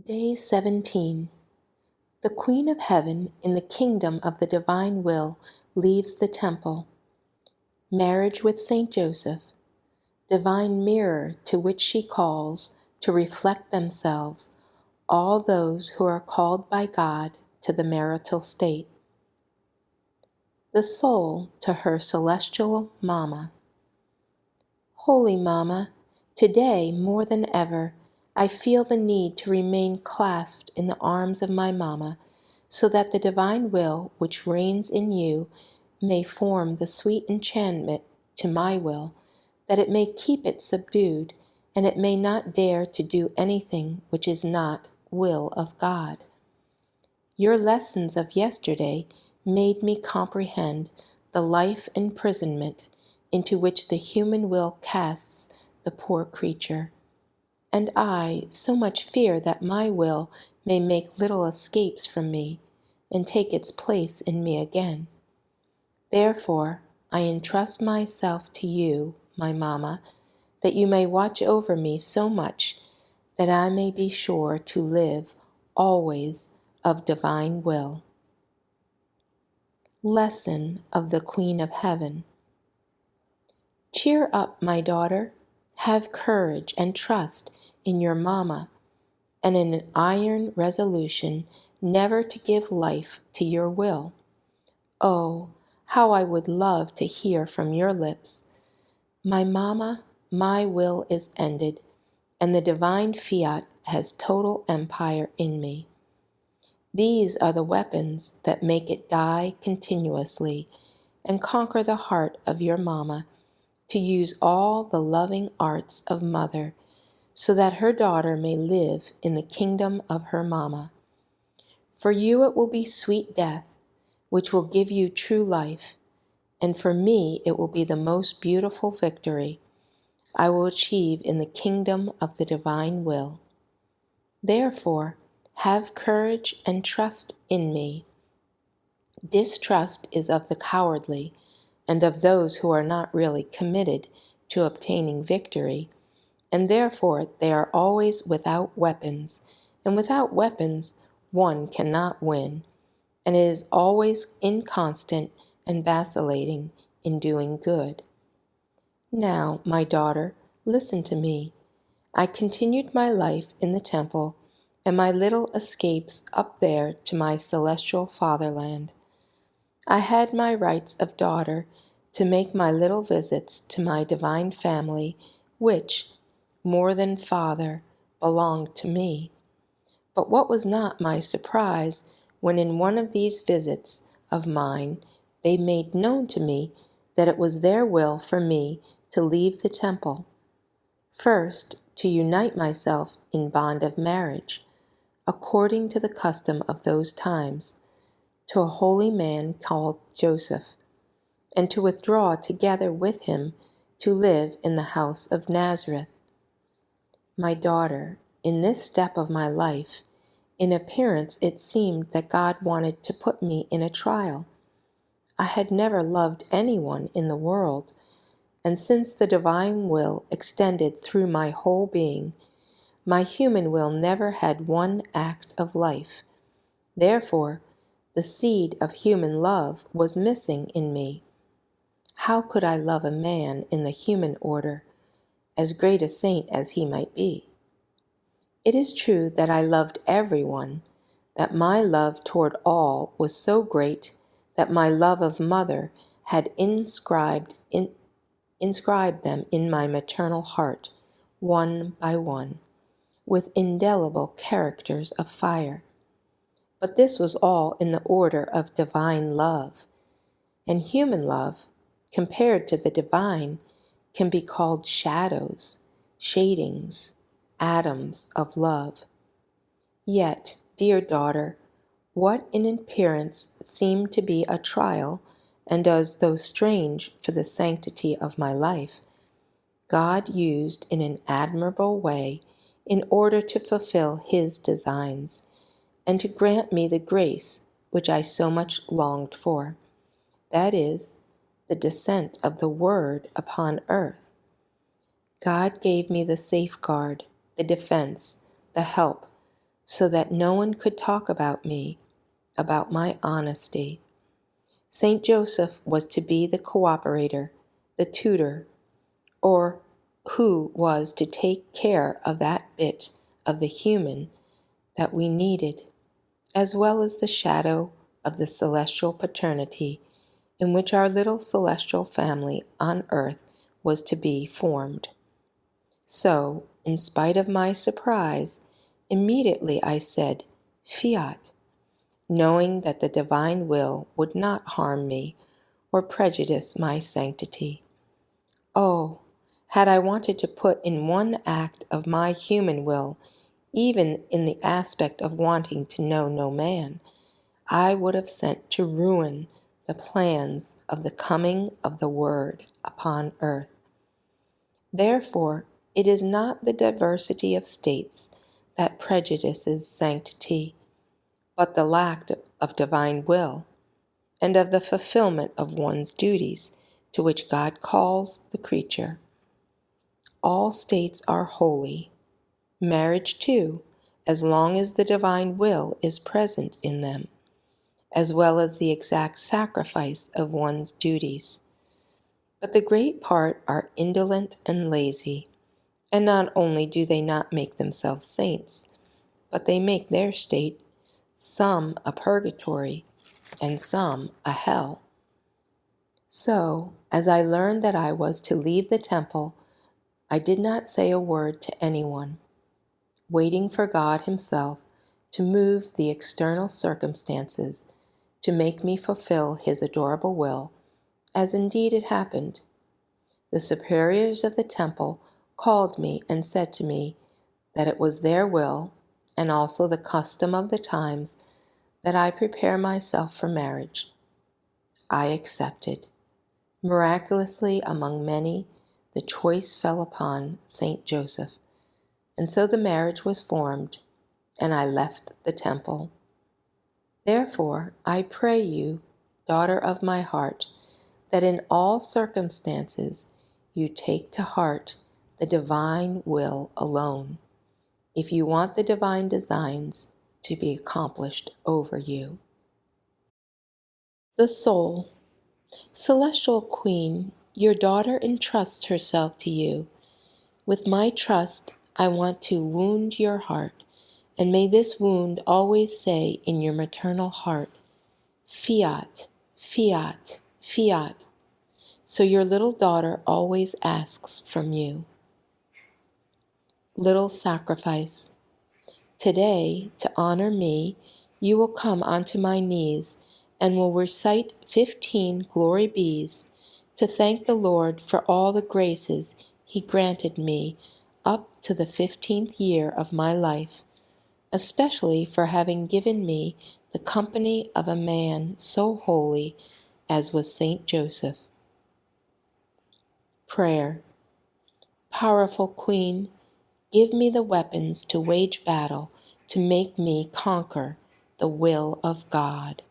Day 17. The Queen of Heaven in the kingdom of the divine will leaves the temple. Marriage with Saint Joseph, divine mirror to which she calls to reflect themselves all those who are called by God to the marital state. The soul to her celestial Mama. Holy Mama, today more than ever, I feel the need to remain clasped in the arms of my Mama, so that the divine will which reigns in you may form the sweet enchantment to my will, that it may keep it subdued, and it may not dare to do anything which is not will of God. Your lessons of yesterday made me comprehend the life imprisonment into which the human will casts the poor creature, and I so much fear that my will may make little escapes from me and take its place in me again. Therefore, I entrust myself to you, my Mama, that you may watch over me so much that I may be sure to live always of divine will. Lesson of the Queen of Heaven. Cheer up, my daughter. Have courage and trust in your Mama, and in an iron resolution never to give life to your will. Oh, how I would love to hear from your lips, "My Mama, my will is ended, and the divine fiat has total empire in me." These are the weapons that make it die continuously and conquer the heart of your Mama to use all the loving arts of mother, so that her daughter may live in the kingdom of her Mama. For you it will be sweet death, which will give you true life, and for me it will be the most beautiful victory I will achieve in the kingdom of the divine will. Therefore, have courage and trust in me. Distrust is of the cowardly, and of those who are not really committed to obtaining victory, and therefore they are always without weapons, and without weapons one cannot win, and it is always inconstant and vacillating in doing good. Now, my daughter, listen to me. I continued my life in the temple, and my little escapes up there to my celestial fatherland. I had my rights of daughter to make my little visits to my divine family, which, more than father, belonged to me. But what was not my surprise when in one of these visits of mine they made known to me that it was their will for me to leave the temple, first to unite myself in bond of marriage, according to the custom of those times, to a holy man called Joseph, and to withdraw together with him to live in the house of Nazareth. My daughter, in this step of my life, in appearance it seemed that God wanted to put me in a trial. I had never loved anyone in the world, and since the divine will extended through my whole being, my human will never had one act of life. Therefore, the seed of human love was missing in me. How could I love a man in the human order, as great a saint as he might be? It is true that I loved everyone, that my love toward all was so great that my love of mother had inscribed them in my maternal heart, one by one, with indelible characters of fire. But this was all in the order of divine love, and human love, compared to the divine, can be called shadows, shadings, atoms of love. Yet, dear daughter, what in appearance seemed to be a trial, and as though strange for the sanctity of my life, God used in an admirable way in order to fulfill His designs, and to grant me the grace which I so much longed for, that is, the descent of the Word upon earth. God gave me the safeguard, the defense, the help, so that no one could talk about me, about my honesty. Saint Joseph was to be the cooperator, the tutor, or who was to take care of that bit of the human that we needed, as well as the shadow of the celestial paternity in which our little celestial family on earth was to be formed. So, in spite of my surprise, immediately I said, "Fiat," knowing that the divine will would not harm me or prejudice my sanctity. Oh, had I wanted to put in one act of my human will, even in the aspect of wanting to know no man, I would have sent to ruin the plans of the coming of the Word upon earth. Therefore, it is not the diversity of states that prejudices sanctity, but the lack of divine will, and of the fulfillment of one's duties to which God calls the creature. All states are holy, marriage too, as long as the divine will is present in them, as well as the exact sacrifice of one's duties. But the great part are indolent and lazy, and not only do they not make themselves saints, but they make their state some a purgatory and some a hell. So, as I learned that I was to leave the temple, I did not say a word to anyone, waiting for God Himself to move the external circumstances to make me fulfill His adorable will, as indeed it happened. The superiors of the temple called me and said to me that it was their will, and also the custom of the times, that I prepare myself for marriage. I accepted. Miraculously, among many, the choice fell upon Saint Joseph, and so the marriage was formed, and I left the temple. Therefore, I pray you, daughter of my heart, that in all circumstances you take to heart the divine will alone, if you want the divine designs to be accomplished over you. The Soul. Celestial Queen, your daughter entrusts herself to you. With my trust, I want to wound your heart, and may this wound always say in your maternal heart, "Fiat, fiat, fiat," so your little daughter always asks from you. Little Sacrifice. Today, to honor me, you will come onto my knees and will recite 15 Glory Bees to thank the Lord for all the graces He granted me up to the 15th year of my life, especially for having given me the company of a man so holy as was Saint Joseph. Prayer. Powerful Queen, give me the weapons to wage battle to make me conquer the will of God.